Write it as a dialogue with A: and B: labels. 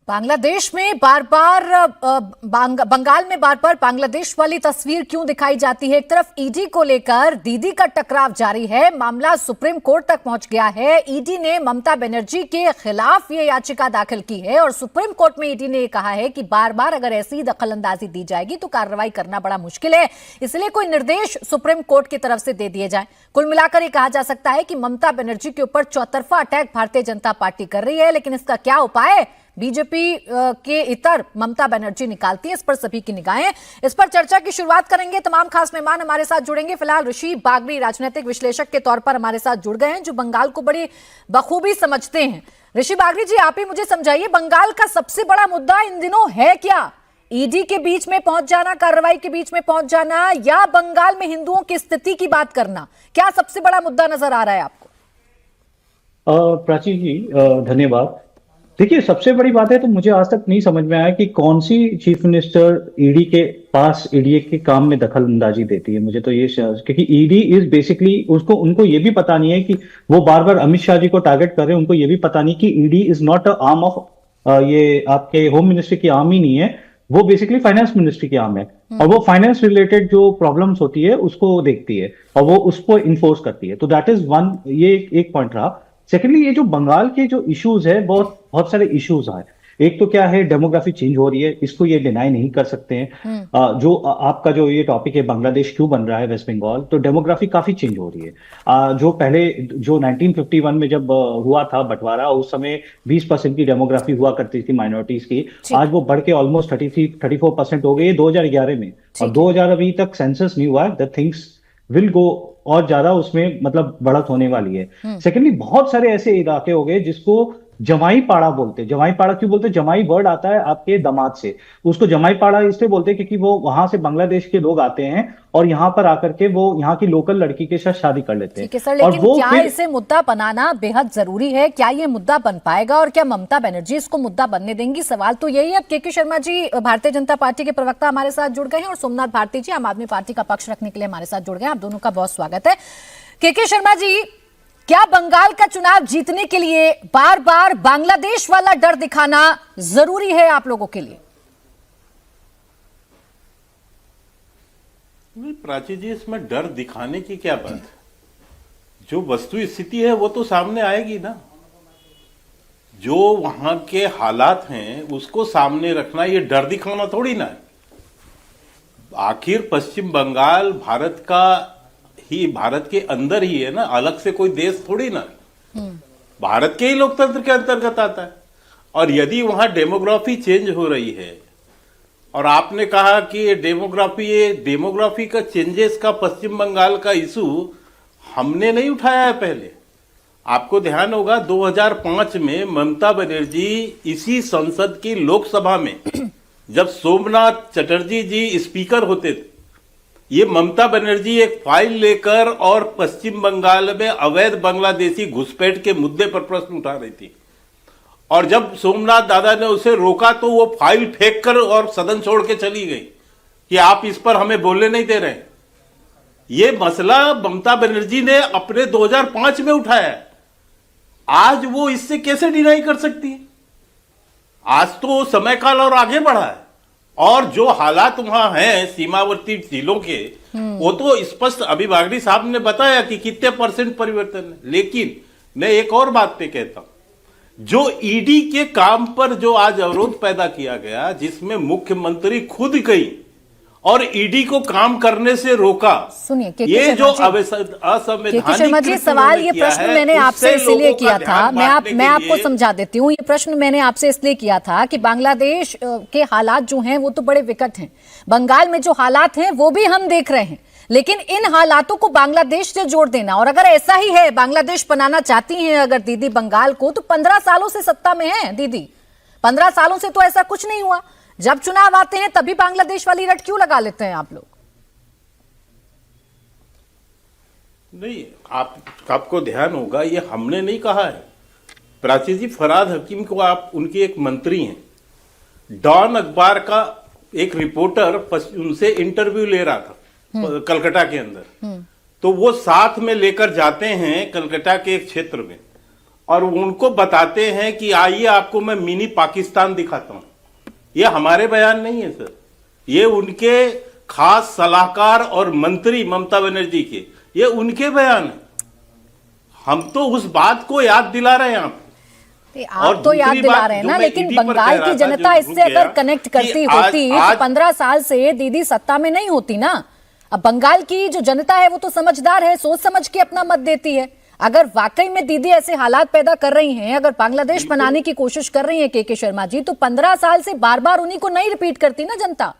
A: बांग्लादेश में बार बार बंगाल में बार बार बांग्लादेश वाली तस्वीर क्यों दिखाई जाती है? एक तरफ ईडी को लेकर दीदी का टकराव जारी है, मामला सुप्रीम कोर्ट तक पहुंच गया है। ईडी ने ममता बनर्जी के खिलाफ ये याचिका दाखिल की है और सुप्रीम कोर्ट में ईडी ने कहा है कि बार बार अगर ऐसी दखलंदाजी दी जाएगी तो कार्रवाई करना बड़ा मुश्किल है, इसलिए कोई निर्देश सुप्रीम कोर्ट की तरफ से दे दिए जाएं। कुल मिलाकर ये कहा जा सकता है कि ममता बनर्जी के ऊपर चौतरफा अटैक भारतीय जनता पार्टी कर रही है, लेकिन इसका क्या उपाय है? बीजेपी के इतर ममता बनर्जी निकालती है, इस पर सभी की निगाहें। इस पर चर्चा की शुरुआत करेंगे। तमाम खास मेहमान हमारे साथ जुड़ेंगे। फिलहाल ऋषि बागरी राजनीतिक विश्लेषक के तौर पर हमारे साथ जुड़ गए हैं, जो बंगाल को बड़ी बखूबी समझते हैं। ऋषि बागरी जी, आप ही मुझे समझाइए, बंगाल का सबसे बड़ा मुद्दा इन दिनों है क्या? ईडी के बीच में पहुंच जाना, कार्रवाई के बीच में पहुंच जाना, या बंगाल में हिंदुओं की स्थिति की बात करना? क्या सबसे बड़ा मुद्दा नजर आ रहा है आपको?
B: प्राची जी, धन्यवाद। देखिए, सबसे बड़ी बात है तो मुझे आज तक नहीं समझ में आया कि कौन सी चीफ मिनिस्टर ईडी के पास ईडी के काम में दखल अंदाजी देती है। मुझे तो ये, क्योंकि ईडी इज बेसिकली, उनको ये भी पता नहीं है कि वो बार बार अमित शाह जी को टारगेट कर रहे हैं। उनको ये भी पता नहीं कि ED is not a arm of ये आपके होम मिनिस्ट्री की आर्म ही नहीं है, वो बेसिकली फाइनेंस मिनिस्ट्री की आर्म है। और वो फाइनेंस रिलेटेड जो प्रॉब्लम्स होती है उसको देखती है और वो उसको इन्फोर्स करती है। तो दैट इज वन, ये एक पॉइंट रहा। सेकेंडली, ये जो बंगाल के जो इश्यूज है, बहुत बहुत सारे इश्यूज आए। एक तो क्या है, डेमोग्राफी चेंज हो रही है, इसको ये डिनाई नहीं कर सकते हैं। आपका जो ये टॉपिक है, बांग्लादेश क्यों बन रहा है वेस्ट बंगाल, तो डेमोग्राफी काफी चेंज हो रही है। जो पहले जो 1951 में जब हुआ था बंटवारा, उस समय 20% की डेमोग्राफी हुआ करती थी माइनॉरिटीज की। आज वो बढ़ के ऑलमोस्ट 34% हो गई है 2011 में, और 2000 अभी तक सेंसस नहीं हुआ है। द थिंग्स विल गो और ज्यादा उसमें मतलब बढ़त होने वाली है। सेकेंडली, बहुत सारे ऐसे इलाके हो गए जिसको जमाई पाड़ा बोलते हैं। जमाई पाड़ा क्यों बोलते हैं? जमाई वर्ड आता है आपके दामाद से। उसको जमाई पाड़ा इसलिए बोलते हैं क्योंकि वो वहां से बांग्लादेश के लोग आते हैं और यहाँ पर आकर के वो यहाँ की लोकल लड़की के साथ शादी कर लेते हैं।
A: ठीक है सर, लेकिन क्या इसे मुद्दा बनाना बेहद जरूरी है? क्या ये मुद्दा बन पाएगा और क्या ममता बनर्जी इसको मुद्दा बनने देंगी? सवाल तो यही है। अब के शर्मा जी, भारतीय जनता पार्टी के प्रवक्ता, हमारे साथ जुड़ गए हैं, और सोमनाथ भारती जी, आम आदमी पार्टी का पक्ष रखने के लिए हमारे साथ जुड़ गए हैं। आप दोनों का बहुत स्वागत है। के शर्मा जी, क्या बंगाल का चुनाव जीतने के लिए बार बार बांग्लादेश वाला डर दिखाना जरूरी है आप लोगों के लिए?
C: नहीं प्राची जी, इसमें डर दिखाने की क्या बात है? जो वस्तु स्थिति है वो तो सामने आएगी ना। जो वहां के हालात हैं उसको सामने रखना, ये डर दिखाना थोड़ी ना है। आखिर पश्चिम बंगाल भारत के अंदर ही है ना, अलग से कोई देश थोड़ी ना। भारत के ही लोकतंत्र के अंतर्गत आता है। और यदि वहां डेमोग्राफी चेंज हो रही है, और आपने कहा कि ये डेमोग्राफी का चेंजेस का पश्चिम बंगाल का इशू हमने नहीं उठाया है पहले। आपको ध्यान होगा 2005 में ममता बनर्जी इसी संसद की लोकसभा में, जब सोमनाथ चटर्जी जी स्पीकर होते थे, ये ममता बनर्जी एक फाइल लेकर और पश्चिम बंगाल में अवैध बांग्लादेशी घुसपैठ के मुद्दे पर प्रश्न उठा रही थी। और जब सोमनाथ दादा ने उसे रोका तो वो फाइल फेंक कर और सदन छोड़ के चली गई कि आप इस पर हमें बोलने नहीं दे रहे। ये मसला ममता बनर्जी ने अपने 2005 में उठाया है। आज वो इससे कैसे डिनाई कर सकती है? आज तो समय काल और आगे बढ़ा है, और जो हालात वहां हैं सीमावर्ती जिलों के, वो तो स्पष्ट अभी बागड़ी साहब ने बताया कि कितने % परिवर्तन है। लेकिन मैं एक और बात पे कहता हूं, जो ईडी के काम पर जो आज अवरोध पैदा किया गया, जिसमें मुख्यमंत्री खुद गई और ईडी को काम करने से रोका।
A: सुनिए,
C: ये जो असंवैधानिक
A: सवाल, ये प्रश्न मैंने आपसे इसलिए किया था, मैं आपको समझा देती हूँ। ये प्रश्न मैंने आपसे इसलिए किया था कि बांग्लादेश के हालात जो हैं वो तो बड़े विकट हैं, बंगाल में जो हालात हैं वो भी हम देख रहे हैं, लेकिन इन हालातों को बांग्लादेश से जोड़ देना, और अगर ऐसा ही है, बांग्लादेश बनाना चाहती हैं अगर दीदी बंगाल को, तो 15 सालों से सत्ता में है दीदी। 15 सालों से तो ऐसा कुछ नहीं हुआ। जब चुनाव आते हैं तभी बांग्लादेश वाली रट क्यों लगा लेते हैं आप लोग?
C: नहीं, आपको ध्यान होगा, ये हमने नहीं कहा है। प्राची जी, फराद हकीम को आप उनके एक मंत्री हैं, डॉन अखबार का एक रिपोर्टर उनसे इंटरव्यू ले रहा था कलकत्ता के अंदर, तो वो साथ में लेकर जाते हैं कलकत्ता के एक क्षेत्र में, और उनको बताते हैं कि आइए आपको मैं मिनी पाकिस्तान दिखाता हूं। ये हमारे बयान नहीं है सर, ये उनके खास सलाहकार और मंत्री ममता बनर्जी के, ये उनके बयान है। हम तो उस बात को याद दिला रहे हैं आप।
A: आप तो याद दिला रहे हैं ना, लेकिन बंगाल की जनता इससे अगर कनेक्ट करती होती तो 15 साल से दीदी सत्ता में नहीं होती ना। अब बंगाल की जो जनता है वो तो समझदार है, सोच समझ के अपना मत देती है। अगर वाकई में दीदी ऐसे हालात पैदा कर रही हैं, अगर बांग्लादेश बनाने की कोशिश कर रही है के शर्मा जी, तो 15 साल से बार बार उन्हीं को नहीं रिपीट करती ना जनता।